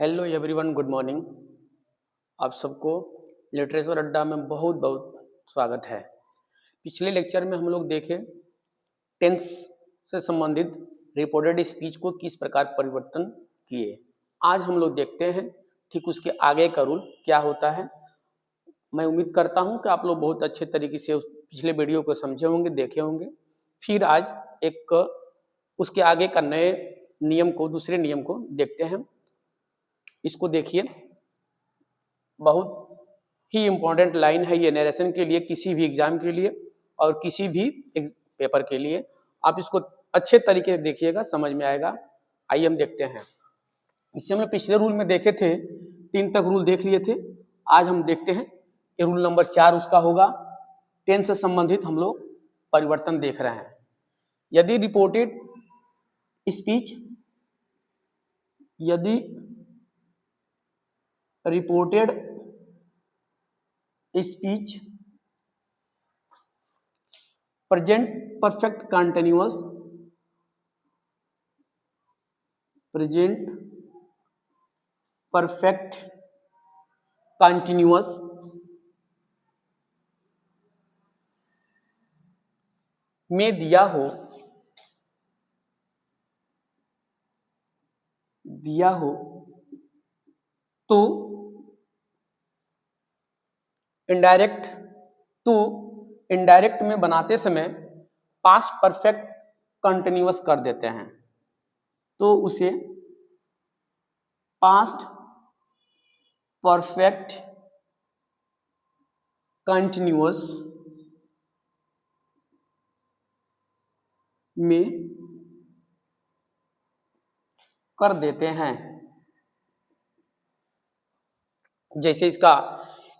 Hello everyone, good morning. आप सबको literature अड्डा में बहुत बहुत स्वागत है। पिछले लेक्चर में हम लोग देखे टेंस से संबंधित रिपोर्टेड स्पीच को किस प्रकार परिवर्तन किए। आज हम लोग देखते हैं ठीक उसके आगे का रूल क्या होता है। मैं उम्मीद करता हूं कि आप लोग बहुत अच्छे तरीके से उस पिछले वीडियो को समझे होंगे, देखे होंगे। फिर आज एक उसके आगे का नए नियम को, दूसरे नियम को देखते हैं। इसको देखिए, बहुत ही इम्पोर्टेंट लाइन है ये नरेशन के लिए, किसी भी एग्जाम के लिए और किसी भी पेपर के लिए। आप इसको अच्छे तरीके से देखिएगा, समझ में आएगा। आइए हम देखते हैं। इससे हमने पिछले रूल में देखे थे, 3 तक रूल देख लिए थे। आज हम देखते हैं ये रूल नंबर 4 उसका होगा। टेंस से संबंधित हम लोग परिवर्तन देख रहे हैं। यदि reported speech present perfect continuous में दिया हो तो इनडायरेक्ट में बनाते समय पास्ट परफेक्ट कंटिन्यूअस कर देते हैं, तो उसे पास्ट परफेक्ट कंटिन्यूअस में कर देते हैं। जैसे इसका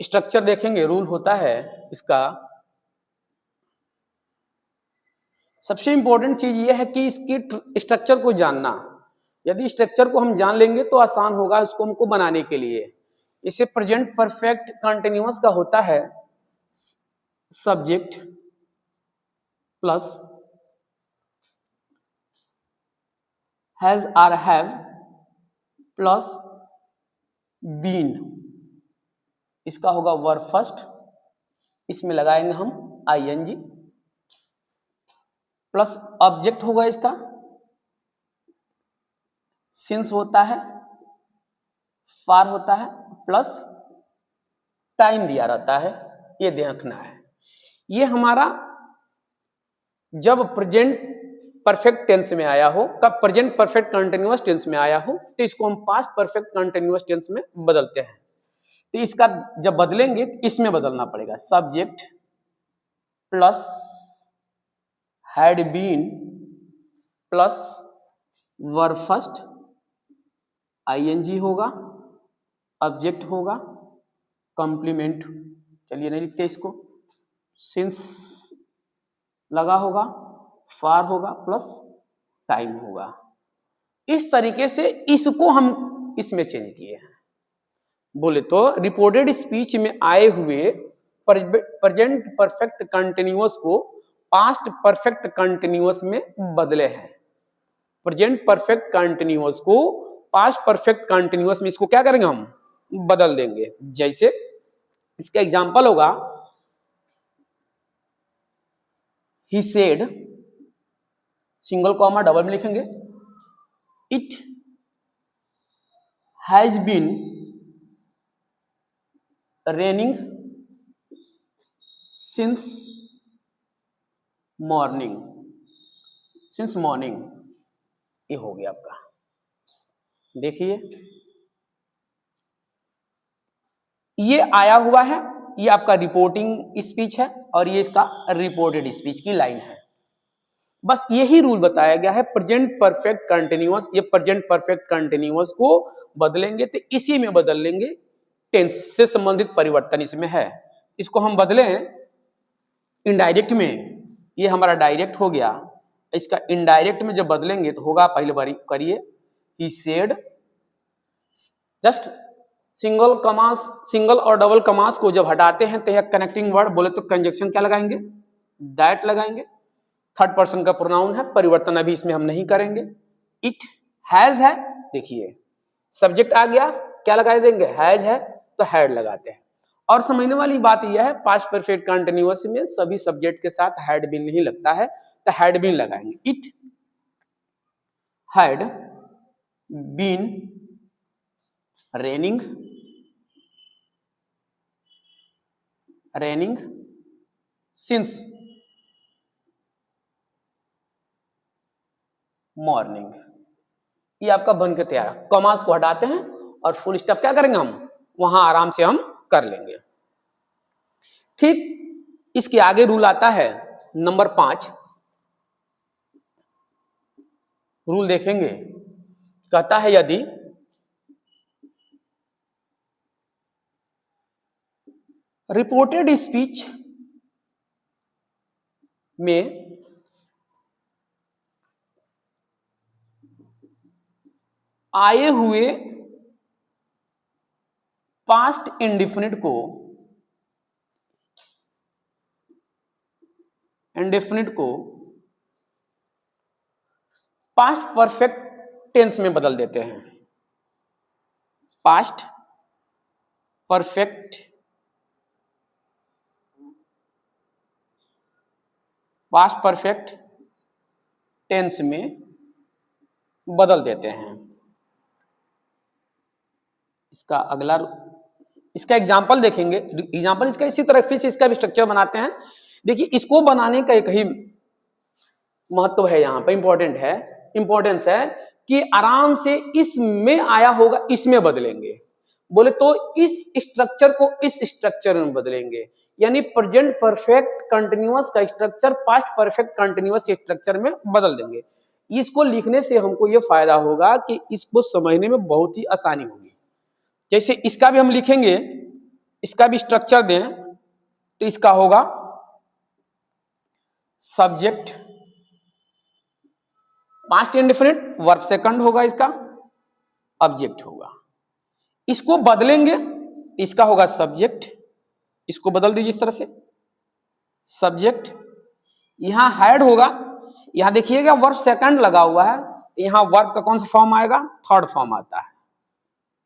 स्ट्रक्चर देखेंगे, रूल होता है इसका। सबसे इंपॉर्टेंट चीज ये है कि इसकी स्ट्रक्चर को जानना। यदि स्ट्रक्चर को हम जान लेंगे तो आसान होगा इसको हमको बनाने के लिए। इसे प्रेजेंट परफेक्ट कंटिन्यूअस का होता है subject plus has or have plus been. इसका होगा वर्ब फर्स्ट, इसमें लगाएंगे हम आईएनजी, प्लस ऑब्जेक्ट होगा इसका सिंस होता है, फार होता है, प्लस टाइम दिया रहता है। ये देखना है। ये हमारा जब प्रेजेंट परफेक्ट टेंस में आया हो, कब प्रेजेंट परफेक्ट कंटिन्यूअस टेंस में आया हो, तो इसको हम पास्ट परफेक्ट कंटिन्यूअस टेंस में बदलते हैं। तो इसका जब बदलेंगे तो इसमें बदलना पड़ेगा। Subject plus had been plus verb first, ING होगा, ऑब्जेक्ट होगा, कंप्लीमेंट, चलिए नहीं लिखते इसको, सिंस लगा होगा, फार होगा, प्लस टाइम होगा। इस तरीके से इसको हम इसमें चेंज किए हैं। बोले तो रिपोर्टेड स्पीच में आए हुए प्रेजेंट परफेक्ट कंटिन्यूअस को पास्ट परफेक्ट कंटिन्यूअस में बदले हैं। प्रेजेंट परफेक्ट कंटिन्यूअस को पास्ट परफेक्ट कंटिन्यूअस में इसको क्या करेंगे, हम बदल देंगे। जैसे इसका एग्जांपल होगा, he said, single comma double में लिखेंगे, it has been raining since morning. ये हो गया आपका। देखिए ये आया हुआ है, ये आपका रिपोर्टिंग स्पीच है और ये इसका रिपोर्टेड स्पीच की लाइन है। बस यही रूल बताया गया है। प्रेजेंट परफेक्ट कंटिन्यूअस, ये प्रेजेंट परफेक्ट कंटिन्यूअस को बदलेंगे तो इसी में बदल लेंगे। टेंस से संबंधित परिवर्तन इसमें है। इसको हम बदले इनडायरेक्ट में, ये हमारा डायरेक्ट हो गया। इसका इनडायरेक्ट में जब बदलेंगे तो होगा, पहले बार करिए, ही सेड, जस्ट सिंगल और डबल कमास को जब हटाते हैं तो यह कनेक्टिंग वर्ड, बोले तो कंजक्शन क्या लगाएंगे, दैट लगाएंगे। थर्ड पर्सन का प्रोनाउन है, परिवर्तन अभी इसमें हम नहीं करेंगे। इट हैज है, देखिए सब्जेक्ट आ गया, क्या लगा देंगे, हैज है तो हैड लगाते हैं। और समझने वाली बात यह है, पास्ट परफेक्ट कंटिन्यूअस में सभी सब्जेक्ट के साथ हैड बीन नहीं लगता है, तो हैड बीन लगाएंगे। It had been raining since morning. ये आपका बन के तैयार। कॉमास को हटाते हैं और फुल स्टॉप क्या करेंगे, हम वहां आराम से हम कर लेंगे। ठीक इसके आगे रूल आता है नंबर 5। रूल देखेंगे, कहता है यदि रिपोर्टेड स्पीच में आए हुए पास्ट इंडेफिनिट को पास्ट परफेक्ट टेंस में बदल देते हैं। पास्ट परफेक्ट टेंस में बदल देते हैं। इसका अगला, इसका एग्जाम्पल देखेंगे। एग्जाम्पल इसका इसी तरह फिर से इसका भी स्ट्रक्चर बनाते हैं। देखिए, इसको बनाने का एक ही महत्व है, यहाँ पे इंपॉर्टेंस है कि आराम से इसमें आया होगा इसमें बदलेंगे। बोले तो इस स्ट्रक्चर को इस स्ट्रक्चर में बदलेंगे, यानी प्रेजेंट परफेक्ट कंटिन्यूअस का structure past perfect continuous structure में बदल देंगे। इसको लिखने से हमको ये फायदा होगा कि इसको समझने में बहुत ही आसानी होगी। जैसे इसका भी हम लिखेंगे, इसका भी स्ट्रक्चर दें तो इसका होगा subject past indefinite, verb second होगा, इसका ऑब्जेक्ट होगा। इसको बदलेंगे तो इसका होगा सब्जेक्ट, इसको बदल दीजिए इस तरह से, सब्जेक्ट यहां हैड होगा। यहां देखिएगा वर्ब सेकंड लगा हुआ है, यहां वर्ब का कौन सा फॉर्म आएगा, थर्ड फॉर्म आता है,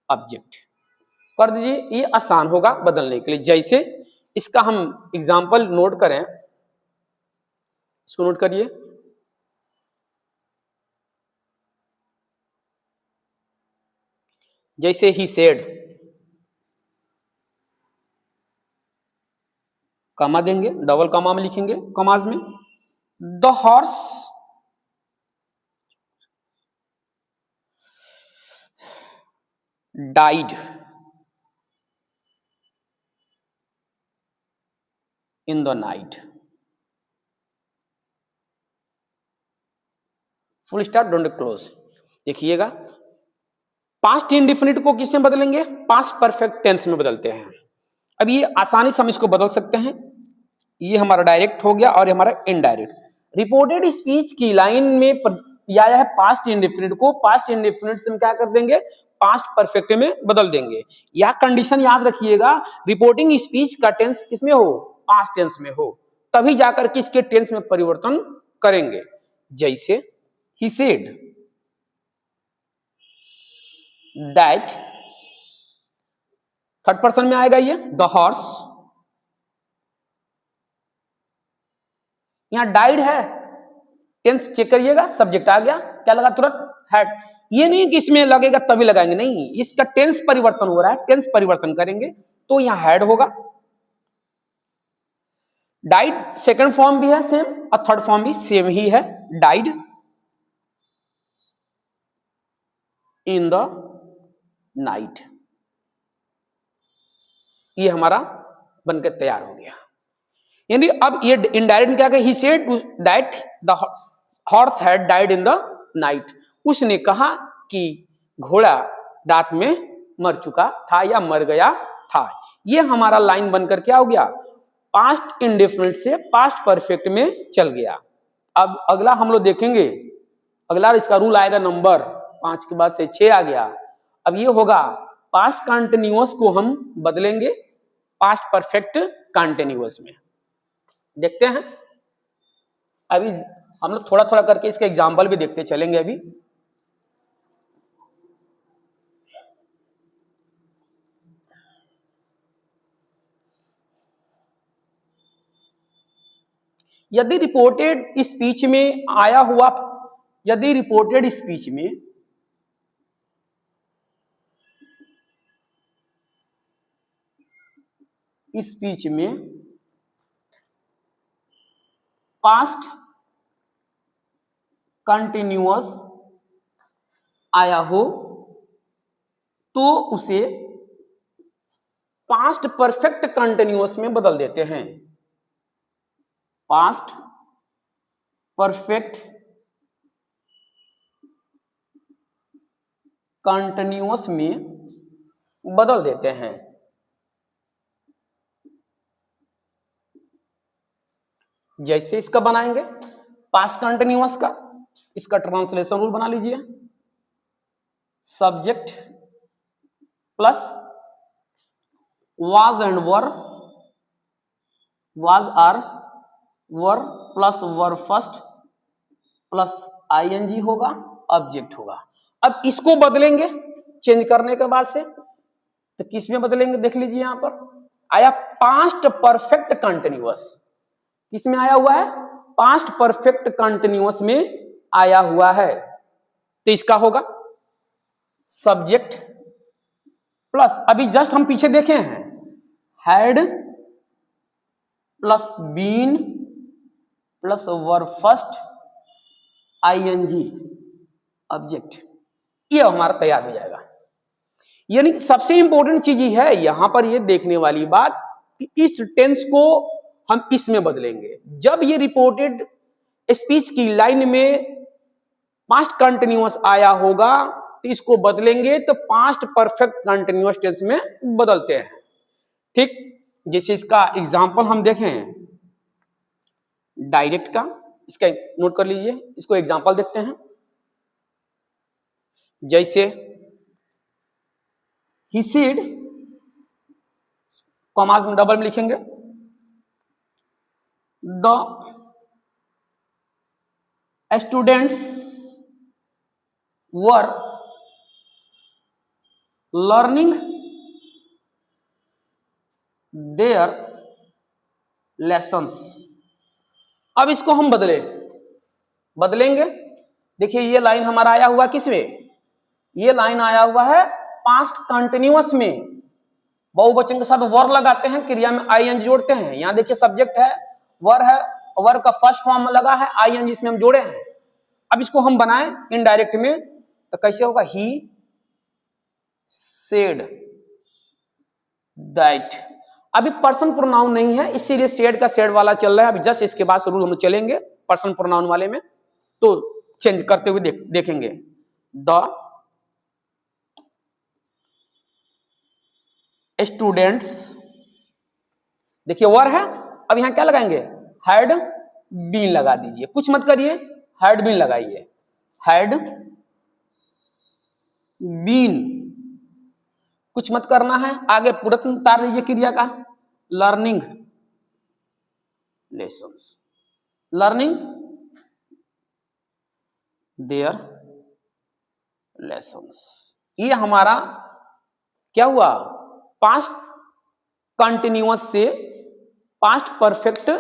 ऑब्जेक्ट कर दीजिए। ये आसान होगा बदलने के लिए। जैसे इसका हम एग्जाम्पल नोट करें, इसको नोट करिए। जैसे ही सेड, कमा देंगे, डबल कमा में लिखेंगे, कमाज में। The horse died in the night, full stop, don't close. देखिएगा, पास्ट इंडेफिनिट को किसमें बदलेंगे, पास्ट परफेक्ट टेंस में बदलते हैं। अब ये आसानी से हम इसको बदल सकते हैं। ये हमारा डायरेक्ट हो गया और ये हमारा इनडायरेक्ट। रिपोर्टेड स्पीच की लाइन में आया है पास्ट इंडेफिनिट को, पास्ट इंडेफिनिट से हम क्या कर देंगे, पास्ट परफेक्ट में बदल देंगे। या कंडीशन याद रखिएगा, रिपोर्टिंग स्पीच का टेंस किसमें हो, पास्ट टेंस में हो, तभी जाकर के इसके टेंस में परिवर्तन करेंगे। जैसे he said that, third person में आएगा ये, द हॉर्स, यहां डाइड है, टेंस चेक करिएगा, सब्जेक्ट आ गया, क्या लगा तुरंत, हैड। ये नहीं कि इसमें लगेगा तभी लगाएंगे, नहीं, इसका टेंस परिवर्तन हो रहा है, टेंस परिवर्तन करेंगे तो यहां हैड होगा। डाइड सेकंड फॉर्म भी है सेम और थर्ड फॉर्म भी सेम ही है, डाइड इन द नाइट। ये हमारा बनकर तैयार हो गया। यानी अब ये इनडायरेक्ट क्या कहा, he said that the horse had died in the night. उसने कहा कि घोड़ा रात में मर चुका था या मर गया था। ये हमारा लाइन बनकर क्या हो गया, पास्ट इंडेफिनिट से पास्ट परफेक्ट में चल गया। अब अगला हम लोग देखेंगे, अगला इसका रूल आएगा नंबर 5 के बाद से 6 आ गया। अब ये होगा पास्ट कंटिन्यूअस को हम बदलेंगे पास्ट परफेक्ट कंटिन्यूअस में। देखते हैं, अभी हम लोग थोड़ा थोड़ा करके इसका एग्जाम्पल भी देखते चलेंगे। अभी यदि रिपोर्टेड स्पीच में आया हुआ, यदि रिपोर्टेड स्पीच में पास्ट कंटिन्यूअस आया हो तो उसे पास्ट परफेक्ट कंटिन्यूअस में बदल देते हैं। पास्ट परफेक्ट कंटिन्यूअस में बदल देते हैं। जैसे इसका बनाएंगे पास्ट कंटिन्यूअस का, इसका ट्रांसलेशन रूल बना लीजिए, subject plus was and were, was or were plus verb first plus ING होगा, ऑब्जेक्ट होगा। अब इसको बदलेंगे चेंज करने के बाद से, तो किस में बदलेंगे देख लीजिए, यहां पर आया पास्ट परफेक्ट कंटिन्यूअस। किस में आया हुआ है? पास्ट परफेक्ट कंटिन्यूअस में आया हुआ है। तो इसका होगा सब्जेक्ट प्लस, अभी जस्ट हम पीछे देखे हैं, had plus been plus verb first ING object, ये हमारा तैयार हो जाएगा। यानी कि सबसे इंपॉर्टेंट चीज ही है यहां पर ये देखने वाली बात कि इस टेंस को हम इसमें बदलेंगे। जब ये रिपोर्टेड स्पीच की लाइन में पास्ट कंटिन्यूअस आया होगा तो इसको बदलेंगे तो पास्ट परफेक्ट कंटिन्यूअस टेंस में बदलते हैं। ठीक, जैसे इसका एग्जांपल हम देखें डायरेक्ट का, इसका नोट कर लीजिए, इसको एग्जांपल देखते हैं। जैसे ही सेड, कॉमास में डबल में लिखेंगे, the students were learning their lessons. अब इसको हम बदलेंगे। देखिए ये लाइन हमारा आया हुआ किसमें? ये लाइन आया हुआ है पास्ट कंटिन्यूअस में। बहुवचन के साथ वर लगाते हैं, क्रिया में आईएनजी जोड़ते हैं। यहां देखिए सब्जेक्ट है, वर है, वर का फर्स्ट फॉर्म में लगा है आईएनजी, इसमें हम जोड़े हैं। अब इसको हम बनाएं इनडायरेक्ट में तो कैसे होगा? He said that. अभी पर्सन प्रोनाउन नहीं है इसीलिए सेड का सेड वाला चल रहा है। अभी जस्ट इसके बाद रूल हम चलेंगे पर्सन प्रोनाउन वाले में, तो चेंज करते हुए देखेंगे। द स्टूडेंट्स, देखिए वर है, अब यहां क्या लगाएंगे? हैड बीन लगा दीजिए, कुछ मत करिए, हैड बीन लगाइए। हैड बीन, कुछ मत करना है, आगे तुरंत उतार दीजिए क्रिया का। Learning lessons, learning their lessons. ये हमारा क्या हुआ? पास्ट कंटिन्यूअस से पास्ट परफेक्ट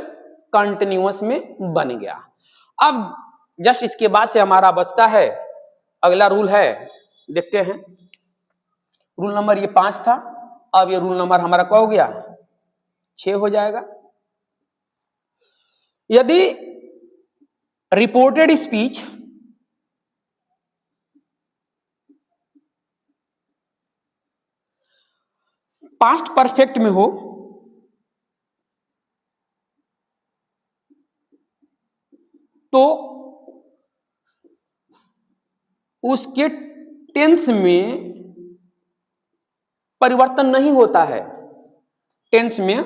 कंटिन्यूअस में बन गया। अब जस्ट इसके बाद से हमारा बचता है अगला रूल है, देखते हैं। रूल नंबर ये 5 था, अब ये रूल नंबर हमारा क्या हो गया? 6 हो जाएगा। यदि रिपोर्टेड स्पीच पास्ट परफेक्ट में हो तो उसके टेंस में परिवर्तन नहीं होता है। टेंस में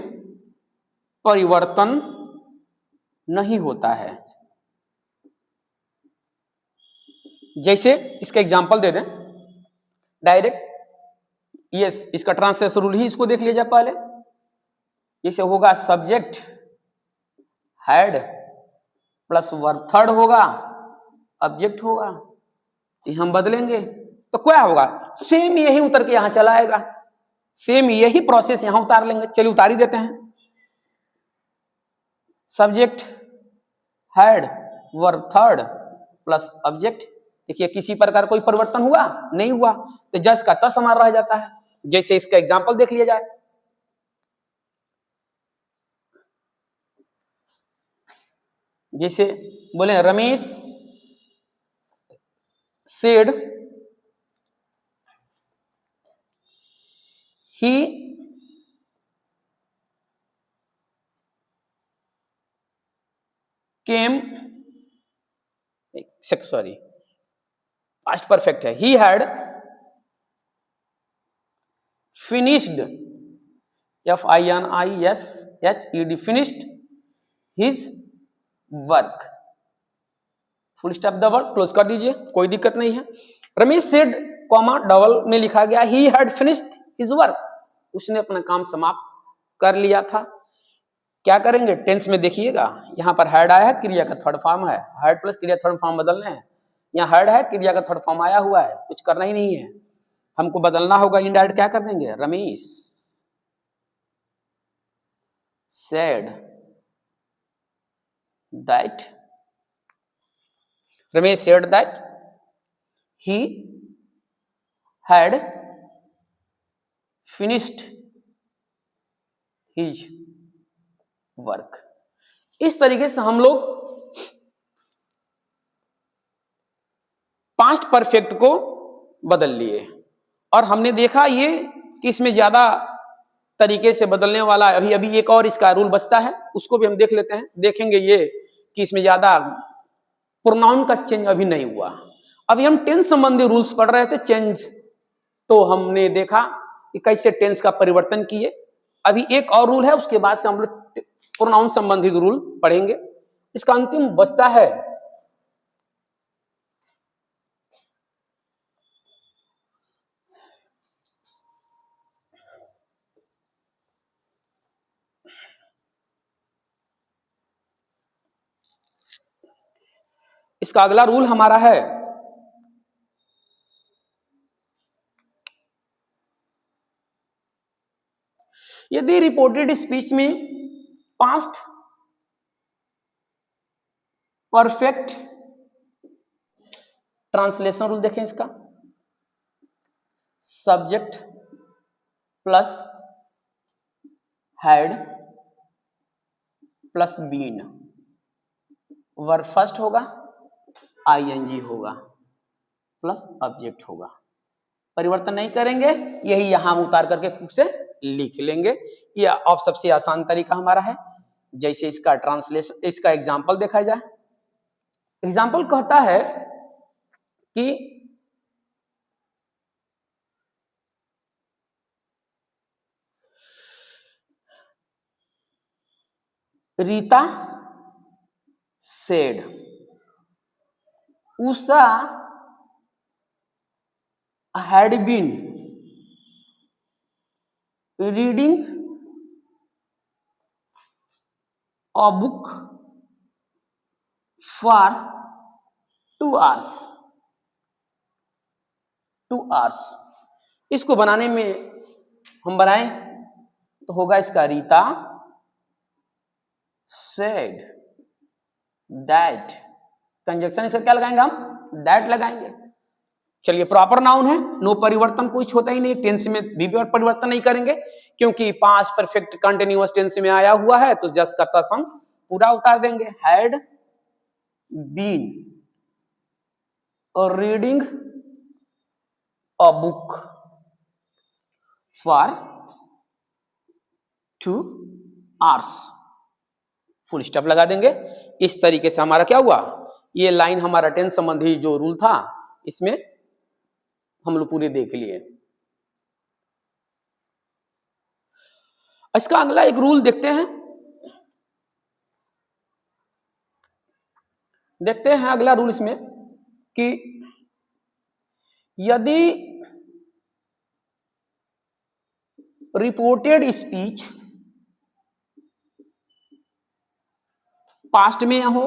परिवर्तन नहीं होता है। जैसे इसका एग्जांपल दे दें डायरेक्ट, यस, इसका ट्रांसलेशन रूल ही इसको देख लीजिए पहले। जैसे होगा subject had plus verb third होगा, ऑब्जेक्ट होगा। हम बदलेंगे तो क्या होगा? सेम यही उतर के यहां चला आएगा, सेम यही प्रोसेस यहां उतार लेंगे। चलिए उतार ही देते हैं। Subject had verb third plus object. देखिए किसी प्रकार कोई परिवर्तन हुआ नहीं हुआ, तो जस का तस हमारा रह जाता है। जैसे इसका एग्जांपल देख लिया जाए, जैसे बोले Ramesh said he came, sorry past perfect है, he had finished, FINISHED, finished his work, full stop the work, close कर दीजिए, कोई दिक्कत नहीं है। रमेश सेड कॉमा डबल में लिखा गया ही हैड फिनिश्ड हिज वर्क, उसने अपना काम समाप्त कर लिया था। क्या करेंगे टेंस में देखिएगा, यहाँ पर हैड आया है, क्रिया का थर्ड फॉर्म है, हैड प्लस क्रिया थर्ड फॉर्म बदलने हैं। यहाँ हैड है, क्रिया का थर्ड फॉर्म आया हुआ है, कुछ करना ही नहीं है, हमको बदलना होगा। इनडायरेक्ट क्या कर देंगे, Ramesh said that, Ramesh said that he had finished his work। इस तरीके से हम लोग पास्ट परफेक्ट को बदल लिए, और हमने देखा ये कि इसमें ज्यादा तरीके से बदलने वाला अभी अभी एक और इसका रूल बचता है, उसको भी हम देख लेते हैं। देखेंगे ये कि इसमें ज्यादा प्रोनाउन का चेंज अभी नहीं हुआ। अभी हम टेंस संबंधी रूल्स पढ़ रहे थे, चेंज तो हमने देखा कि कैसे टेंस का परिवर्तन किए। अभी एक और रूल है, उसके बाद से हम लोग प्रोनाउन संबंधित रूल पढ़ेंगे। इसका अंतिम बचता है इसका अगला रूल हमारा है यदि रिपोर्टेड स्पीच में पास्ट परफेक्ट ट्रांसलेशन रूल देखें इसका, subject plus had plus been, verb first होगा, ING होगा प्लस ऑब्जेक्ट होगा, परिवर्तन नहीं करेंगे, यही यहां उतार करके खुद से लिख लेंगे। ये अब सबसे आसान तरीका हमारा है। जैसे इसका ट्रांसलेशन, इसका एग्जाम्पल देखा जाए। एग्जाम्पल कहता है कि Rita said Usha had been reading a book for 2 hours। 2 hours इसको बनाने में हम बनाएं तो होगा इसका रीता said that, कंजक्शन इसका क्या लगाएंगे हम, that लगाएंगे। चलिए प्रॉपर नाउन है, नो परिवर्तन कुछ होता ही नहीं, टेंस में भी परिवर्तन नहीं करेंगे क्योंकि पास्ट परफेक्ट कंटिन्यूअस टेंस में आया हुआ है, तो जस्ट का तस हम पूरा उतार देंगे। Had been reading a book for 2 hours, full stop लगा देंगे। इस तरीके से हमारा क्या हुआ, ये लाइन हमारा टेंस संबंधी जो रूल था इसमें हम लोग पूरे देख लिए। इसका अगला एक रूल देखते हैं, अगला रूल इसमें कि यदि रिपोर्टेड स्पीच पास्ट में हो,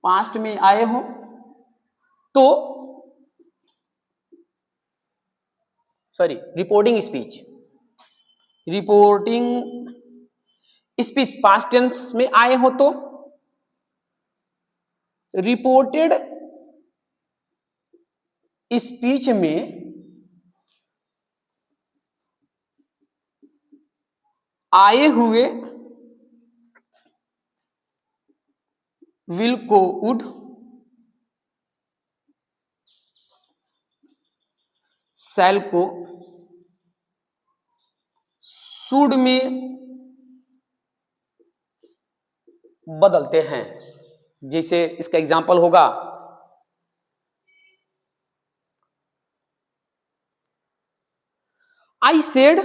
पास्ट में आए हो, तो sorry reporting speech past tense में आए हो तो रिपोर्टेड स्पीच में आए हुए विल को वुड, शैल को शुड में बदलते हैं। जैसे इसका एग्जाम्पल होगा, I said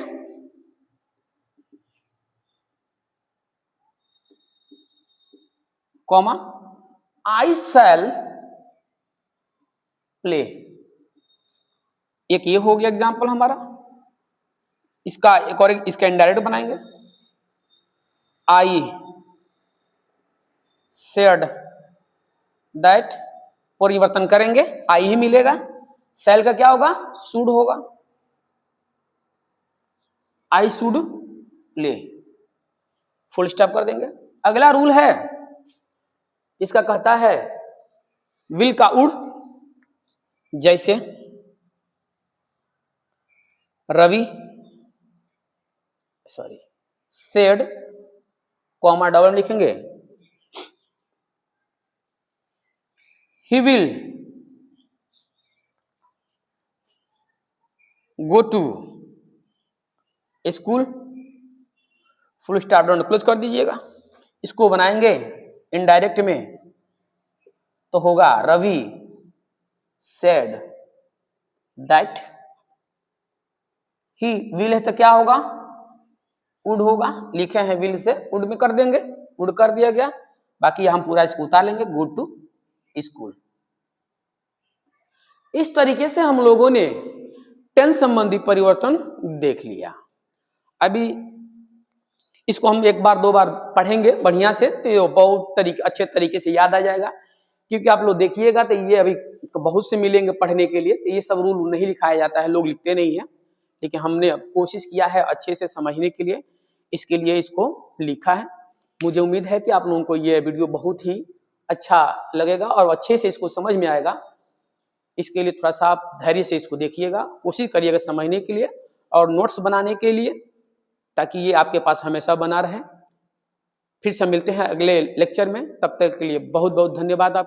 comma I shall play. एक ये हो गया एग्जाम्पल हमारा। इसका एक और इसका इनडायरेक्ट बनाएंगे, आई सेड दैट, परिवर्तन करेंगे, आई ही मिलेगा, शैल का क्या होगा, शुड होगा, I should play, full stop कर देंगे। अगला रूल है, इसका कहता है विल का उड़, जैसे रवि सेड कॉमा डबल लिखेंगे, he will go to school, full stop down close कर दीजिएगा। इसको बनाएंगे इनडायरेक्ट में तो होगा Ravi said that, he will है तो क्या होगा, वुड होगा, लिखे हैं विल से वुड में कर देंगे, वुड कर दिया गया। बाकी हम पूरा इसको उतार लेंगे, गो टू स्कूल। इस तरीके से हम लोगों ने टेंस संबंधी परिवर्तन देख लिया। अभी इसको हम एक बार दो बार पढ़ेंगे बढ़िया से, तो ये बहुत अच्छे तरीके से याद आ जाएगा। क्योंकि आप लोग देखिएगा तो ये अभी बहुत से मिलेंगे पढ़ने के लिए, तो ये सब रूल नहीं लिखाया जाता है, लोग लिखते नहीं है, लेकिन हमने कोशिश किया है अच्छे से समझने के लिए, इसके लिए इसको लिखा है। मुझे उम्मीद है कि आप लोगों को ये वीडियो बहुत ही अच्छा लगेगा और अच्छे से इसको समझ में आएगा। इसके लिए थोड़ा सा आप धैर्य से इसको देखिएगा, कोशिश करिएगा समझने के लिए और नोट्स बनाने के लिए, ताकि ये आपके पास हमेशा बना रहे। फिर से मिलते हैं अगले लेक्चर में, तब तक के लिए बहुत बहुत धन्यवाद आप।